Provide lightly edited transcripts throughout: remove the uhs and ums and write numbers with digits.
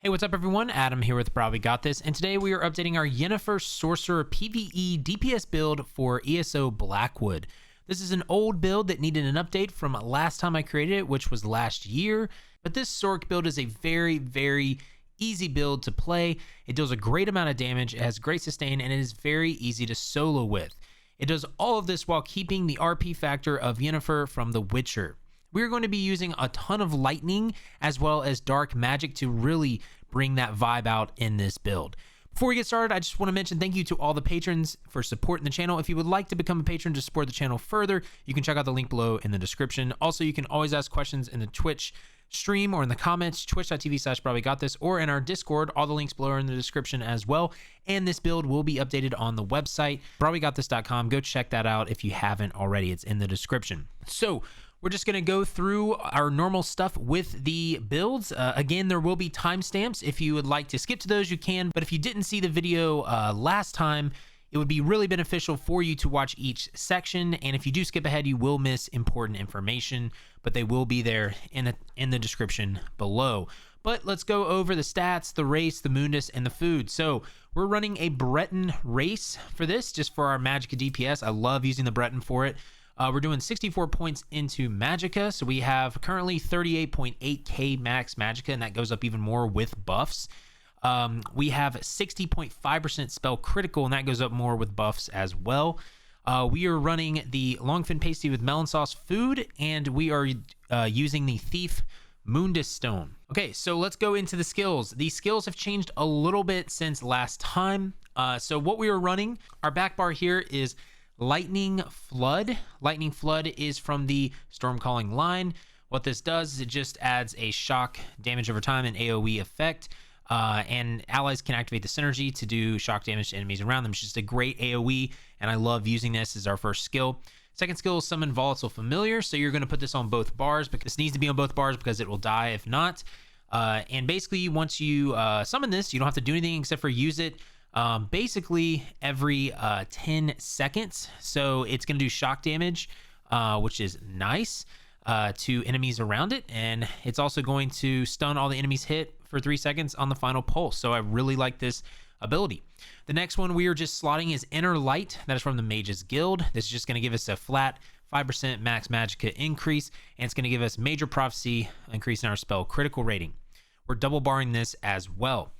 Hey, what's up everyone? Adam here with brahwegotthis, and today we are updating our Yennefer Sorcerer PvE DPS build for ESO Blackwood. This is an old build that needed an update from last time I created it, which was last year, but this Sorc build is a very easy build to play. It deals a great amount of damage, it has great sustain, and it is very easy to solo with. It does all of this while keeping the RP factor of Yennefer from The Witcher. We're going to be using a ton of lightning as well as dark magic to really bring that vibe out in this build. Before we get started, I just want to mention thank you to all the patrons for supporting the channel. If you would like to become a patron to support the channel further, you can check out the link below in the description. Also, you can always ask questions in the Twitch stream or in the comments, twitch.tv/brahwegotthis, or in our Discord. All the links below are in the description as well. And this build will be updated on the website, brahwegotthis.com. Go check that out if you haven't already. It's in the description. So we're just going to go through our normal stuff with the builds. Again, there will be timestamps. If you would like to skip to those, you can. But if you didn't see the video last time, it would be really beneficial for you to watch each section. And if you do skip ahead, you will miss important information, but they will be there in the description below. But let's go over the stats, the race, the mundus, and the food. So we're running a Breton race for this, just for our Magicka DPS. I love using the Breton for it. We're doing 64 points into Magicka, so we have currently 38.8k max Magicka, and that goes up even more with buffs. We have 60.5% spell critical, and that goes up more with buffs as well. We are running the Longfin Pasty with melon sauce food, and we are using the Thief Mundus Stone. Okay, so let's go into the skills. The skills have changed a little bit since last time. So what we are running, our back bar here is Lightning Flood. Lightning Flood is from the Stormcalling line. What this does is it just adds a shock damage over time and AoE effect, and allies can activate the synergy to do shock damage to enemies around them. It's just a great AoE, and I love using this as our first skill. Second skill is Summon Volatile Familiar, so you're going to put this on both bars, because this needs to be on both bars because it will die if not. And basically, once you summon this, you don't have to do anything except for use it basically every 10 seconds. So it's going to do shock damage, which is nice, to enemies around it. And it's also going to stun all the enemies hit for 3 seconds on the final pulse. So I really like this ability. The next one we are just slotting is Inner Light. That is from the Mage's Guild. This is just going to give us a flat 5% max Magicka increase, and it's going to give us Major Prophecy, increase in our spell critical rating. We're double barring this as well.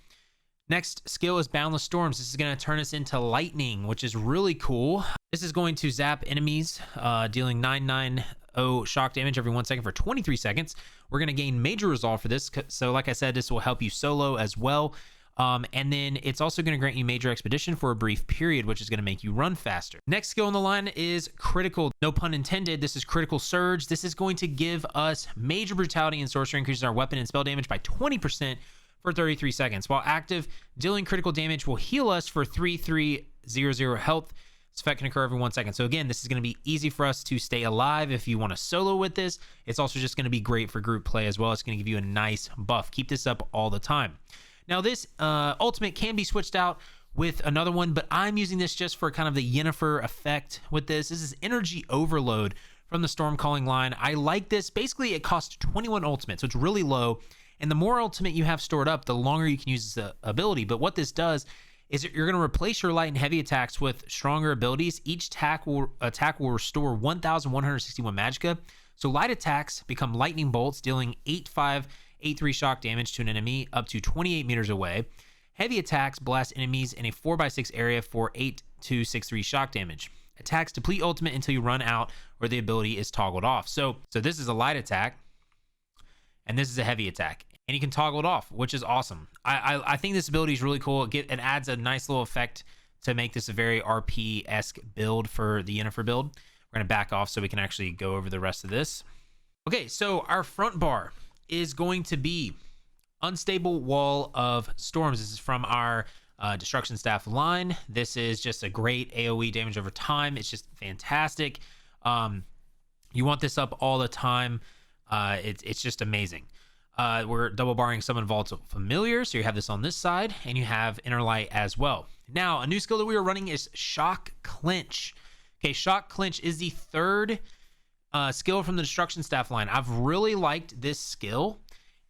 Next skill is Boundless Storms. This is going to turn us into lightning, which is really cool. This is going to zap enemies, dealing 990 shock damage every 1 second for 23 seconds. We're going to gain Major Resolve for this. So like I said, this will help you solo as well. And then it's also going to grant you Major Expedition for a brief period, which is going to make you run faster. Next skill on the line is Critical. No pun intended. This is Critical Surge. This is going to give us Major Brutality and Sorcery, increases our weapon and spell damage by 20%. For 33 seconds. While active, dealing critical damage will heal us for 3300 health. This effect can occur every 1 second. So again, this is going to be easy for us to stay alive if you want to solo with this. It's also just going to be great for group play as well. It's going to give you a nice buff. Keep this up all the time. Now this ultimate can be switched out with another one, but I'm using this just for kind of the Yennefer effect with this. This is Energy Overload from the Stormcalling line. I like this. Basically, it costs 21 ultimate, so it's really low. And the more ultimate you have stored up, the longer you can use this ability. But what this does is you're going to replace your light and heavy attacks with stronger abilities. Each attack will restore 1,161 Magicka. So light attacks become lightning bolts, dealing 8583 shock damage to an enemy up to 28 meters away. Heavy attacks blast enemies in a 4x6 area for 8263 shock damage. Attacks deplete ultimate until you run out or the ability is toggled off. So this is a light attack, and this is a heavy attack. And you can toggle it off, which is awesome. I think this ability is really cool. It adds a nice little effect to make this a very RP-esque build for the Yennefer build. We're going to back off so we can actually go over the rest of this. Okay, so our front bar is going to be Unstable Wall of Storms. This is from our Destruction Staff line. This is just a great AoE damage over time. It's just fantastic. You want this up all the time. It's just amazing. We're double barring Summon Volatile Familiar, so you have this on this side, and you have Inner Light as well. Now, a new skill that we are running is Shock Clinch. Okay, Shock Clinch is the third skill from the Destruction Staff line. I've really liked this skill,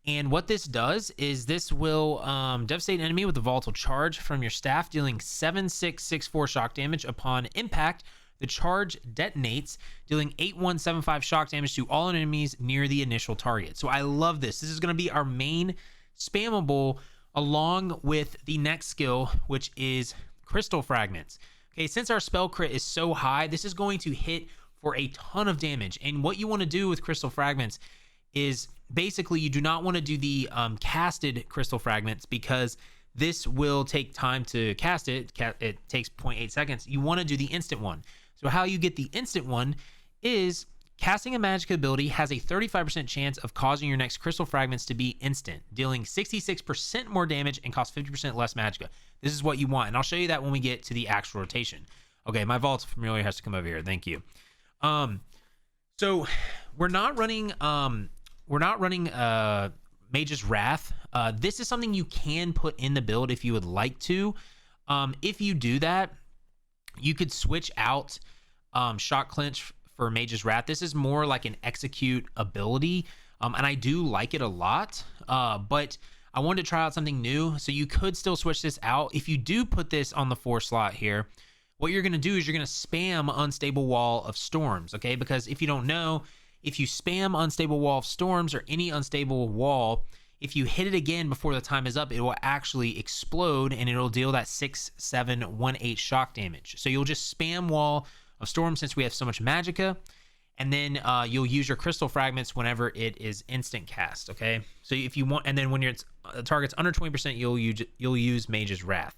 And what this does is this will devastate an enemy with a volatile charge from your staff, dealing 7,664 shock damage. Upon impact, the charge detonates, dealing 8,175 shock damage to all enemies near the initial target. So I love this. This is going to be our main spammable along with the next skill, which is Crystal Fragments. Okay, since our spell crit is so high, this is going to hit for a ton of damage. And what you want to do with Crystal Fragments is basically you do not want to do the casted Crystal Fragments, because this will take time to cast it. It takes 0.8 seconds. You want to do the instant one. So how you get the instant one is casting a magic ability has a 35% chance of causing your next Crystal Fragments to be instant, dealing 66% more damage and cost 50% less magicka. This is what you want, and I'll show you that when we get to the actual rotation. Okay, my Vault Familiar has to come over here. Thank you. So we're not running Mage's Wrath. This is something you can put in the build if you would like to. If you do that, you could switch out Shock Clinch for Mage's Wrath. This is more like an execute ability, and I do like it a lot, but I wanted to try out something new, so you could still switch this out. If you do put this on the 4 slot here, what you're going to do is you're going to spam Unstable Wall of Storms, okay? Because if you don't know, if you spam Unstable Wall of Storms or any unstable wall, if you hit it again before the time is up, it will actually explode and it'll deal that 6, 7, 1, 8 shock damage. So you'll just spam Wall of Storm since we have so much magicka, and then you'll use your Crystal Fragments whenever it is instant cast, okay? So if you want, and then when your target's under 20%, you'll use Mage's Wrath.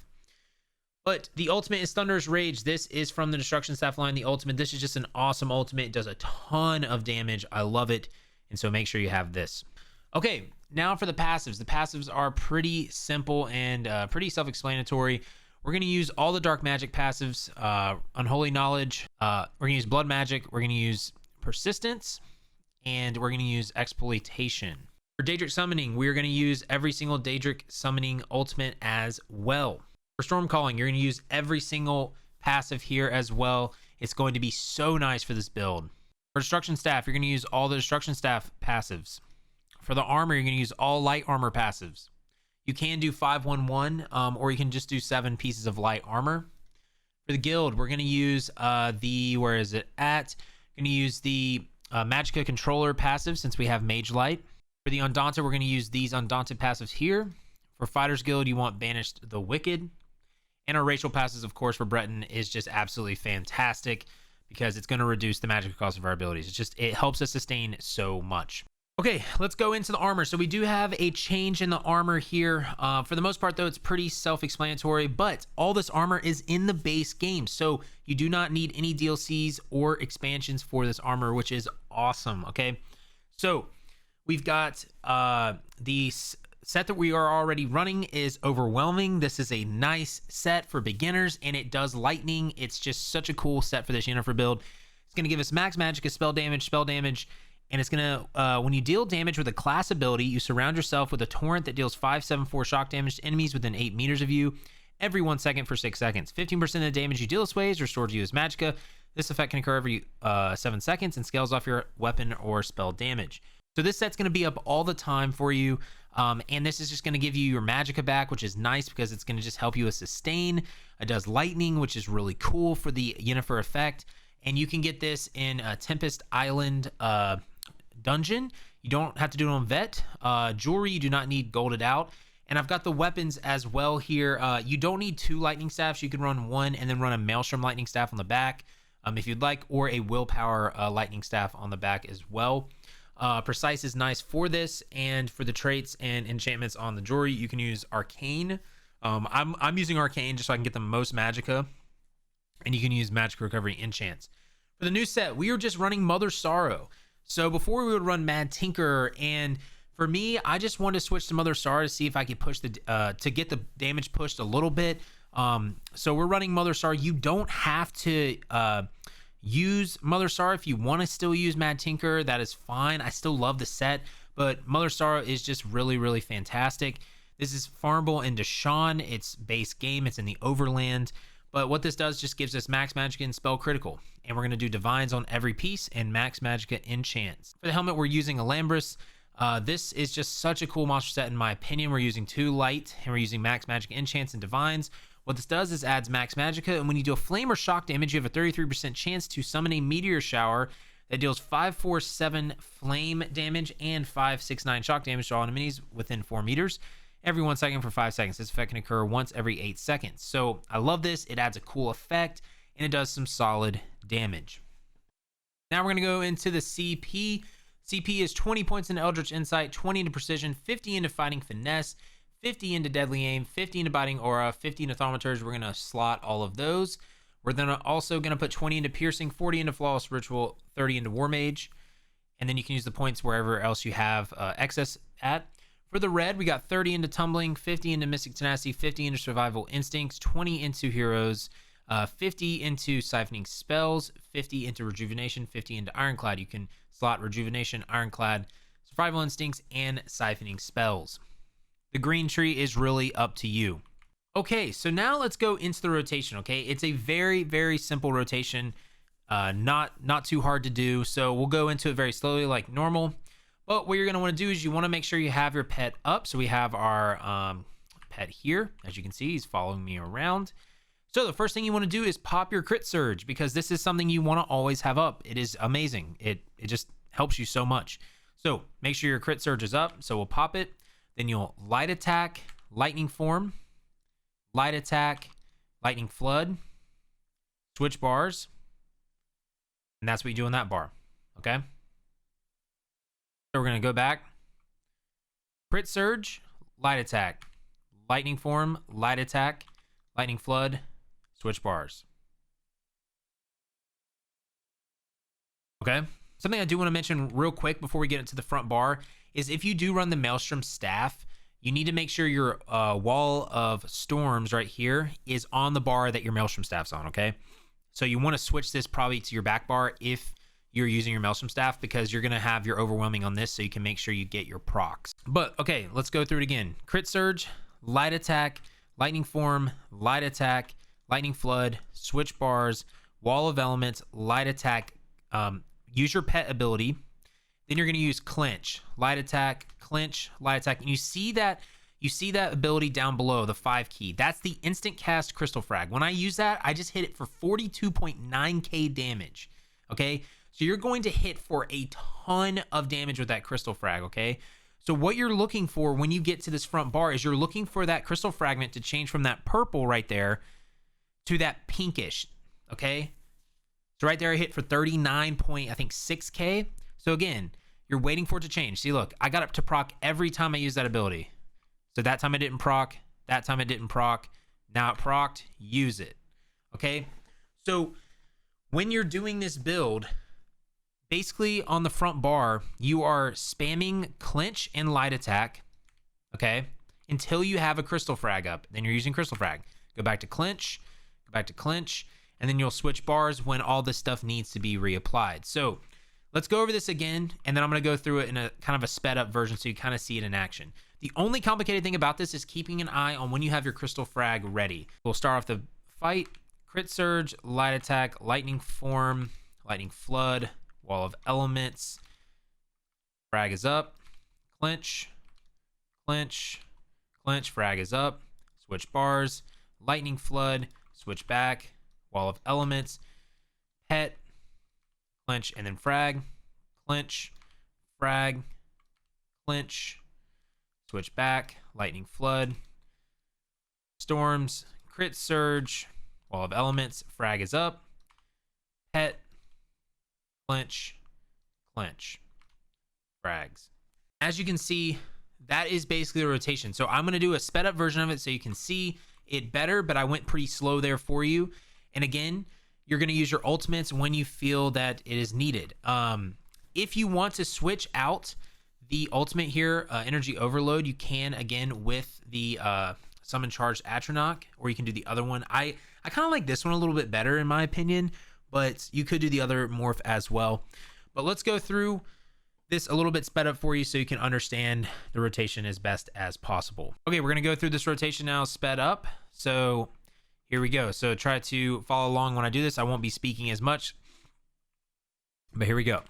But the ultimate is Thunderous Rage. This is from the Destruction Staff line. The ultimate, this is just an awesome ultimate. It does a ton of damage. I love it, and so make sure you have this. Okay, now for the passives. The passives are pretty simple and pretty self-explanatory. We're going to use all the dark magic passives, Unholy Knowledge. We're going to use Blood Magic. We're going to use Persistence, and we're going to use Exploitation. For Daedric Summoning, we're going to use every single Daedric Summoning ultimate as well. For Storm Calling, you're going to use every single passive here as well. It's going to be so nice for this build. For Destruction Staff, you're going to use all the Destruction Staff passives. For the Armor, you're going to use all Light Armor passives. You can do 5-1-1, or you can just do 7 pieces of Light Armor. For the Guild, we're going to use where is it at? We're going to use the Magicka Controller passive since we have Mage Light. For the Undaunted, we're going to use these Undaunted passives here. For Fighters Guild, you want Banished the Wicked. And our racial passes, of course, for Breton is just absolutely fantastic because it's going to reduce the magic cost of our abilities. It helps us sustain so much. Okay, let's go into the armor. So we do have a change in the armor here. For the most part, though, it's pretty self-explanatory, but all this armor is in the base game. So you do not need any DLCs or expansions for this armor, which is awesome, okay? So we've got the set that we are already running is Overwhelming. This is a nice set for beginners, and it does lightning. It's just such a cool set for this Yennefer build. It's going to give us max magicka spell damage, and it's going to, when you deal damage with a class ability, you surround yourself with a torrent that deals 5-7-4 shock damage to enemies within 8 meters of you every 1 second for 6 seconds. 15% of the damage you deal this way is restored to you as magicka. This effect can occur every 7 seconds and scales off your weapon or spell damage. So this set's going to be up all the time for you, and this is just going to give you your magicka back, which is nice because it's going to just help you with sustain. It does lightning, which is really cool for the Yennefer effect, and you can get this in a Tempest Island dungeon. You don't have to do it on vet. Jewelry, you do not need golded out. And I've got the weapons as well here. You don't need 2 lightning staffs. You can run 1 and then run a Maelstrom lightning staff on the back if you'd like, or a willpower lightning staff on the back as well. Precise is nice for this, and for the traits and enchantments on the jewelry, you can use Arcane. I'm using Arcane just so I can get the most magicka, and you can use magic recovery enchants. For the new set, we are just running Mother Sorrow. So before we would run Mad Tinker, and for me, I just wanted to switch to Mother Sorrow to see if I could push to get the damage pushed a little bit. So we're running Mother Sorrow. You don't have to use Mother Sorrow. If you want to still use Mad Tinker, that is fine. I still love the set, but Mother Sorrow is just really, really fantastic. This is farmable in Deshaun. It's base game. It's in the Overland. But what this does just gives us max magicka and spell critical. And we're going to do divines on every piece and max magicka enchants. For the helmet, we're using Alambris. This is just such a cool monster set in my opinion. We're using 2 light and we're using max magic enchants and divines. What this does is adds max magicka, and when you do a flame or shock damage, you have a 33% chance to summon a meteor shower that deals 5, 4, 7 flame damage and 5, 6, 9 shock damage to all enemies within 4 meters every 1 second for 5 seconds. This effect can occur once every 8 seconds. So I love this. It adds a cool effect and it does some solid damage. Now we're going to go into the CP. CP is 20 points into Eldritch Insight, 20 into Precision, 50 into Fighting Finesse, 50 into Deadly Aim, 50 into Biting Aura, 50 into Thaumaturge. We're going to slot all of those. We're then also going to put 20 into Piercing, 40 into Flawless Ritual, 30 into War Mage. And then you can use the points wherever else you have excess at. For the red, we got 30 into Tumbling, 50 into Mystic Tenacity, 50 into Survival Instincts, 20 into Heroes, 50 into Siphoning Spells, 50 into Rejuvenation, 50 into Ironclad. You can slot Rejuvenation, Ironclad, Survival Instincts, and Siphoning Spells. The green tree is really up to you. Okay, so now let's go into the rotation, okay? It's a very, very simple rotation, not too hard to do, so we'll go into it very slowly like normal. But what you're going to want to do is you want to make sure you have your pet up. So we have our pet here. As you can see, he's following me around. So the first thing you want to do is pop your Crit Surge, because this is something you want to always have up. It is amazing. It just helps you so much. So make sure your Crit Surge is up. So we'll pop it. Then you'll Light Attack, Lightning Form, Light Attack, Lightning Flood, switch bars, and that's what you do in that bar, okay? So we're going to go back, Crit Surge, Light Attack, Lightning Form, Light Attack, Lightning Flood, switch bars. Okay? Something I do want to mention real quick before we get into the front bar is if you do run the Maelstrom Staff, you need to make sure your wall of storms right here is on the bar that your Maelstrom Staff's on, okay? So you want to switch this probably to your back bar if you're using your Maelstrom Staff, because you're going to have your overwhelming on this, so you can make sure you get your procs. But okay, let's go through it again. Crit Surge, Light Attack, Lightning Form, Light Attack, Lightning Flood, switch bars, Wall of Elements, Light Attack, use your pet ability. Then you're going to use Clinch, Light Attack, Clinch, Light Attack. And you see that ability down below, the 5 key. That's the instant cast Crystal Frag. When I use that, I just hit it for 42.9k damage. Okay? So you're going to hit for a ton of damage with that Crystal Frag, okay? So what you're looking for when you get to this front bar is you're looking for that Crystal Fragment to change from that purple right there to that pinkish, okay? So right there I hit for 39.6k. So again, you're waiting for it to change. See, look, I got up to proc every time I use that ability. So that time I didn't proc, that time I didn't proc, now it procced, use it. Okay? So when you're doing this build, basically on the front bar, you are spamming Clinch and Light Attack, okay, until you have a Crystal Frag up. Then you're using Crystal Frag. Go back to Clinch, and then you'll switch bars when all this stuff needs to be reapplied. So let's go over this again, and then I'm going to go through it in a kind of a sped up version so you kind of see it in action. The only complicated thing about this is keeping an eye on when you have your Crystal Frag ready. We'll start off the fight, Crit Surge, Light Attack, Lightning Form, Lightning Flood, Wall of Elements, frag is up, Clinch, Clinch, Clinch, frag is up, switch bars, Lightning Flood, switch back, Wall of Elements, pet, Clinch, and then frag, Clinch, frag, Clinch, switch back, Lightning Flood, storms, Crit Surge, Wall of Elements, frag is up, pet, Clinch, Clinch, frags. As you can see, that is basically the rotation. So I'm going to do a sped up version of it so you can see it better, but I went pretty slow there for you. And again, you're going to use your ultimates when you feel that it is needed. If you want to switch out the ultimate here, Energy Overload, you can again with the Summon Charged Atronach, or you can do the other one. I kind of like this one a little bit better in my opinion, but you could do the other morph as well. But let's go through this a little bit sped up for you so you can understand the rotation as best as possible. Okay, we're going to go through this rotation now sped up. So here we go. So try to follow along when I do this. I won't be speaking as much, but here we go.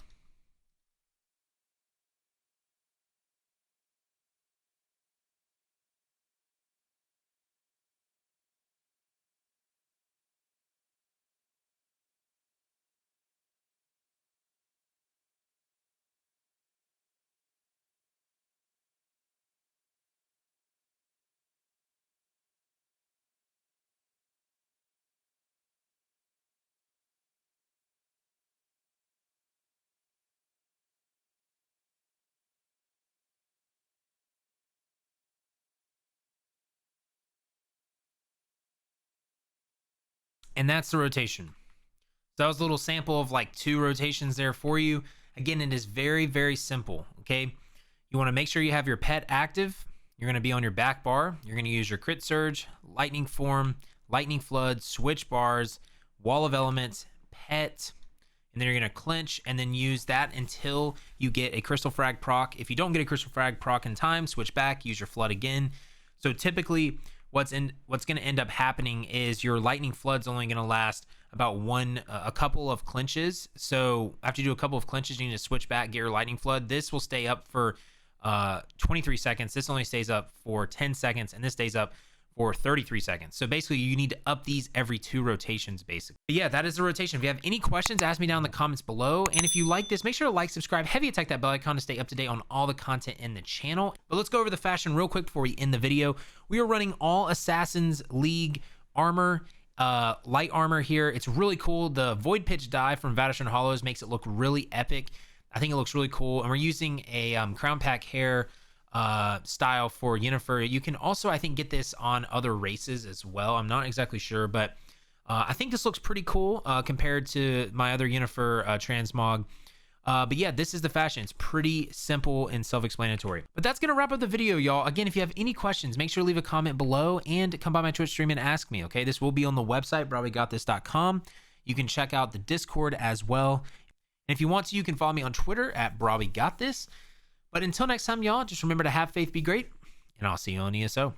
And that's the rotation. So that was a little sample of like 2 rotations there for you. Again, it is very, very simple, okay? You want to make sure you have your pet active. You're going to be on your back bar. You're going to use your crit surge, lightning form, lightning flood, switch bars, wall of elements, pet, and then you're going to clench and then use that until you get a crystal frag proc. If you don't get a crystal frag proc in time, switch back, use your flood again. So typically what's going to end up happening is your lightning flood's only going to last about a couple of clinches. So after you do a couple of clinches, you need to switch back, get your lightning flood. This will stay up for 23 seconds. This only stays up for 10 seconds, and this stays up for 33 seconds. So basically you need to up these every 2 rotations basically. But yeah, that is the rotation. If you have any questions, ask me down in the comments below. And if you like this, make sure to like, subscribe, heavy attack that bell icon to stay up to date on all the content in the channel. But let's go over the fashion real quick before we end the video. We are running all Assassin's League armor, light armor here. It's really cool. The Void Pitch die from Vadashun Hollows makes it look really epic. I think it looks really cool. And we're using a crown pack hair style for Yennefer. You can also, I think, get this on other races as well. I'm not exactly sure, but I think this looks pretty cool compared to my other Yennefer transmog. But yeah, this is the fashion. It's pretty simple and self-explanatory. But that's gonna wrap up the video, y'all. Again, if you have any questions, make sure to leave a comment below and come by my Twitch stream and ask me, okay? This will be on the website, brahwegotthis.com. You can check out the Discord as well. And if you want to, you can follow me on Twitter at brahwegotthis. But until next time, y'all, just remember to have faith, be great, and I'll see you on ESO.